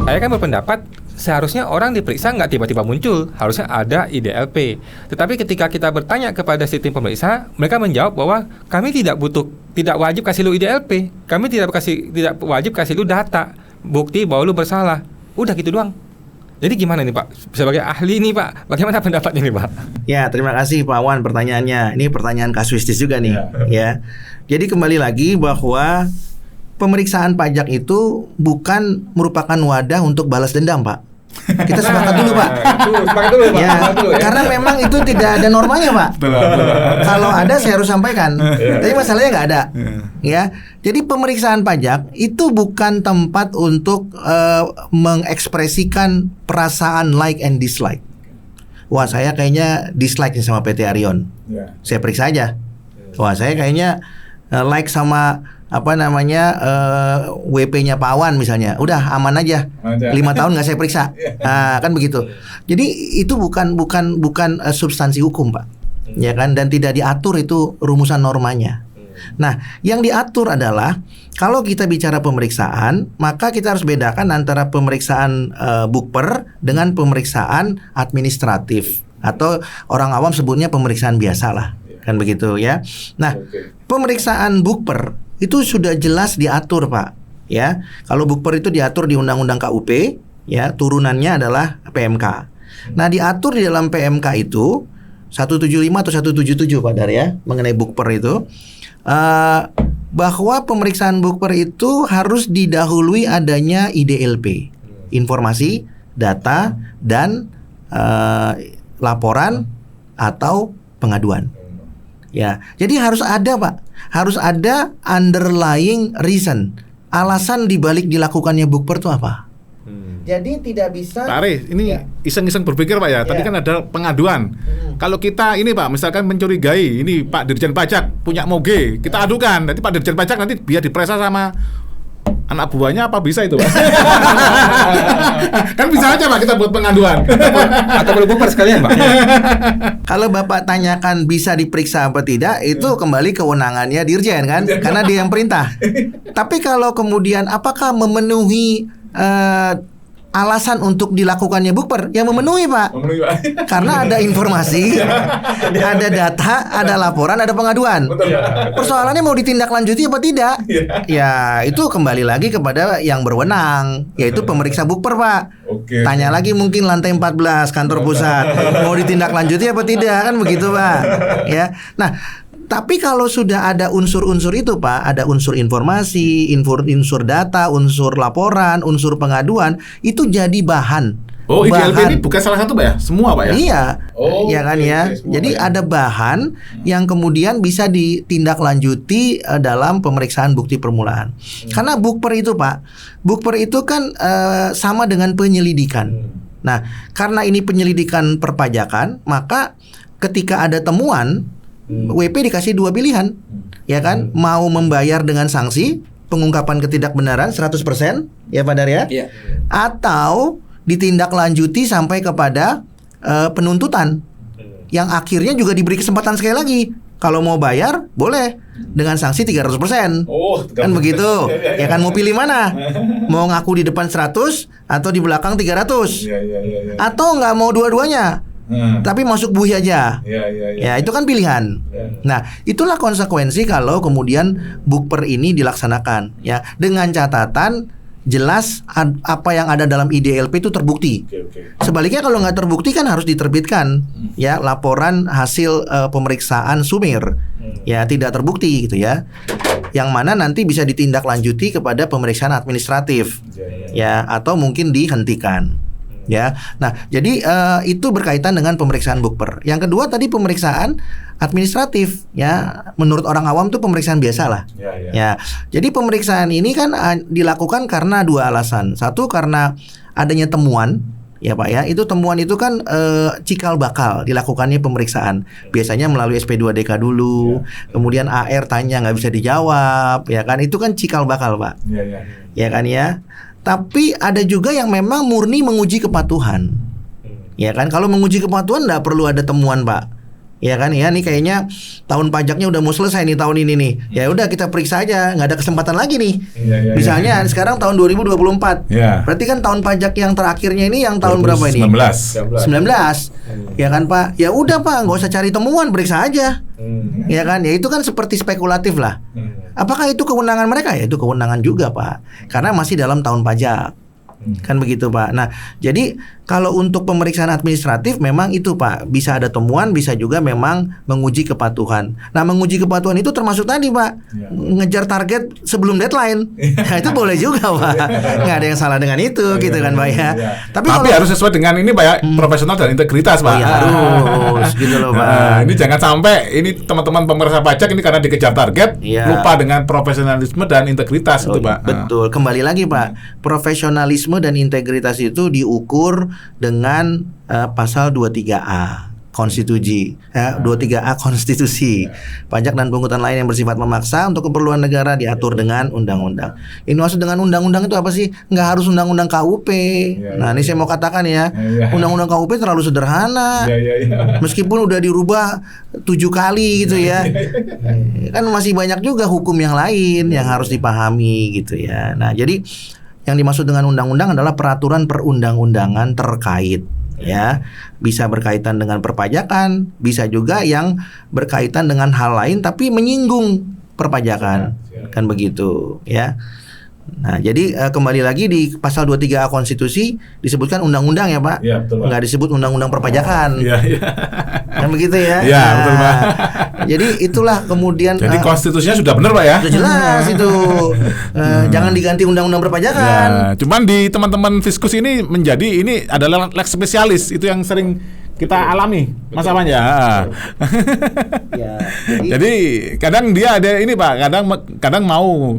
Saya kan berpendapat seharusnya orang diperiksa nggak tiba-tiba muncul, harusnya ada IDLP. Tetapi ketika kita bertanya kepada si tim pemeriksa, mereka menjawab bahwa kami tidak wajib kasih lu IDLP, kami tidak wajib kasih lu data bukti bahwa lu bersalah. Udah gitu doang. Jadi gimana nih Pak? Sebagai ahli nih Pak, bagaimana pendapatnya nih Pak? Ya, terima kasih Pak Wan pertanyaannya. Ini pertanyaan kasuistis juga nih, ya. Jadi kembali lagi bahwa pemeriksaan pajak itu bukan merupakan wadah untuk balas dendam, Pak. Kita sepakat dulu, Pak. Sepakat dulu, Pak. Ya, karena memang itu tidak ada normanya, Pak. Kalau ada saya harus sampaikan. Tapi masalahnya nggak ada. Ya, jadi pemeriksaan pajak itu bukan tempat untuk mengekspresikan perasaan like and dislike. Wah, saya kayaknya dislike nih sama PT Arion. Saya periksa aja. Wah, saya kayaknya like sama WP-nya Pak Wan misalnya, udah aman aja. 5 tahun nggak saya periksa. Nah, kan begitu. Jadi itu bukan substansi hukum, Pak. Ya kan, dan tidak diatur itu rumusan normanya. Nah, yang diatur adalah kalau kita bicara pemeriksaan, maka kita harus bedakan antara pemeriksaan bukper dengan pemeriksaan administratif atau orang awam sebutnya pemeriksaan biasa lah. Kan begitu ya. Nah, pemeriksaan bukper itu sudah jelas diatur, Pak. Ya, kalau bukper itu diatur di Undang-Undang KUP, ya, turunannya adalah PMK. Nah, diatur di dalam PMK itu 175 atau 177 Pak Dar ya, mengenai bukper itu bahwa pemeriksaan bukper itu harus didahului adanya IDLP, informasi, data, dan laporan atau pengaduan. Ya, jadi harus ada, Pak. Harus ada underlying reason, alasan dibalik dilakukannya bukper itu apa? Jadi tidak bisa. Pak Ari, ini iseng-iseng berpikir Pak ya. Tadi kan ada pengaduan. Kalau kita ini Pak, misalkan mencurigai ini Pak Dirjen Pajak punya moge, kita adukan. Nanti Pak Dirjen Pajak nanti biar diperiksa sama anak buahnya, apa bisa itu Pak? Kan bisa aja Pak kita buat pengaduan. Atau perlu bukper sekalian Pak? Kalau Bapak tanyakan bisa diperiksa apa tidak, itu kembali kewenangannya Dirjen kan, karena dia yang perintah. Tapi kalau kemudian apakah memenuhi alasan untuk dilakukannya bukper, yang memenuhi Pak. Karena ada informasi, ada data, ada laporan, ada pengaduan. Persoalannya mau ditindaklanjuti apa tidak? Ya itu kembali lagi kepada yang berwenang, yaitu pemeriksa bukper Pak. Tanya lagi mungkin lantai 14 kantor pusat, mau ditindaklanjuti apa tidak, kan begitu Pak. Ya, nah. Tapi kalau sudah ada unsur-unsur itu Pak, ada unsur informasi, unsur data, unsur laporan, unsur pengaduan, itu jadi bahan. Oh, IDLP ini bukan salah satu Pak ya? Semua Pak ya? Iya, ya kan ya. Jadi ada bahan yang kemudian bisa ditindaklanjuti dalam pemeriksaan bukti permulaan. Karena bukper itu Pak, bukper itu kan sama dengan penyelidikan. Nah, karena ini penyelidikan perpajakan, maka ketika ada temuan, WP dikasih 2 pilihan, ya kan? Mau membayar dengan sanksi pengungkapan ketidakbenaran 100%, ya Pak Dar ya? Atau ditindaklanjuti sampai kepada penuntutan, yang akhirnya juga diberi kesempatan sekali lagi. Kalau mau bayar, boleh dengan sanksi 300%. Kan begitu. Ya kan, mau pilih mana? Mau ngaku di depan 100 atau di belakang 300? Atau nggak mau dua-duanya? Tapi masuk buih aja. Ya itu kan pilihan. Nah, itulah konsekuensi kalau kemudian bukper ini dilaksanakan, ya, dengan catatan jelas apa yang ada dalam IDLP itu terbukti. Sebaliknya kalau nggak terbukti kan harus diterbitkan, ya, laporan hasil pemeriksaan sumir, ya, tidak terbukti gitu ya, yang mana nanti bisa ditindaklanjuti kepada pemeriksaan administratif, ya, atau mungkin dihentikan. Ya, nah jadi itu berkaitan dengan pemeriksaan bukper. Yang kedua tadi pemeriksaan administratif, ya, menurut orang awam itu pemeriksaan biasa lah. Ya, jadi pemeriksaan ini kan dilakukan karena 2 alasan. Satu karena adanya temuan, ya Pak ya. Itu temuan itu kan cikal bakal dilakukannya pemeriksaan. Biasanya melalui SP2DK dulu, kemudian AR tanya nggak bisa dijawab, ya kan. Itu kan cikal bakal Pak. Ya kan ya. Tapi ada juga yang memang murni menguji kepatuhan, ya kan. Kalau menguji kepatuhan nggak perlu ada temuan Pak, Ya kan ya, nih kayaknya tahun pajaknya udah mau selesai nih tahun ini nih. Ya udah kita periksa aja, nggak ada kesempatan lagi nih. Misalnya sekarang tahun 2024. Berarti kan tahun pajak yang terakhirnya ini yang tahun berapa ini? 19. Ya kan Pak? Ya udah Pak, nggak usah cari temuan, periksa aja. Ya kan? Ya itu kan seperti spekulatif lah. Apakah itu kewenangan mereka? Ya itu kewenangan juga Pak. Karena masih dalam tahun pajak. Kan begitu Pak. Nah, jadi kalau untuk pemeriksaan administratif memang itu Pak, bisa ada temuan, bisa juga memang menguji kepatuhan. Nah, menguji kepatuhan itu termasuk tadi Pak, ngejar target sebelum deadline. Nah, itu boleh juga Pak. Nggak ada yang salah dengan itu gitu kan Pak ya. Tapi harus sesuai dengan ini Pak ya, profesional dan integritas Pak. Oh, ya harus gitu loh Pak. Ini jangan sampai ini teman-teman pemeriksa pajak ini karena dikejar target, lupa dengan profesionalisme dan integritas itu Pak. Betul. Kembali lagi Pak, profesionalisme dan integritas itu diukur dengan pasal 23A konstitusi, 23A konstitusi. Pajak dan pungutan lain yang bersifat memaksa untuk keperluan negara diatur dengan undang-undang. Ini maksud dengan undang-undang itu apa sih? Nggak harus undang-undang KUP. Nah, ini saya mau katakan ya, undang-undang KUP terlalu sederhana. Meskipun udah dirubah 7 kali gitu ya. Kan masih banyak juga hukum yang lain yang harus dipahami gitu ya. Nah, jadi yang dimaksud dengan undang-undang adalah peraturan perundang-undangan terkait, ya. Bisa berkaitan dengan perpajakan, bisa juga yang berkaitan dengan hal lain tapi menyinggung perpajakan. Kan begitu, ya. Nah, jadi kembali lagi di pasal 23A konstitusi disebutkan undang-undang ya Pak, nggak disebut undang-undang perpajakan. Kan begitu ya. Iya, betul Pak. Jadi itulah kemudian. Jadi konstitusinya sudah benar Pak ya. Sudah jelas itu. Jangan diganti undang-undang perpajakan. Cuman di teman-teman Fiskus ini menjadi ini adalah lex spesialis, itu yang sering kita alami masalahnya. Jadi kadang dia ada ini Pak, kadang mau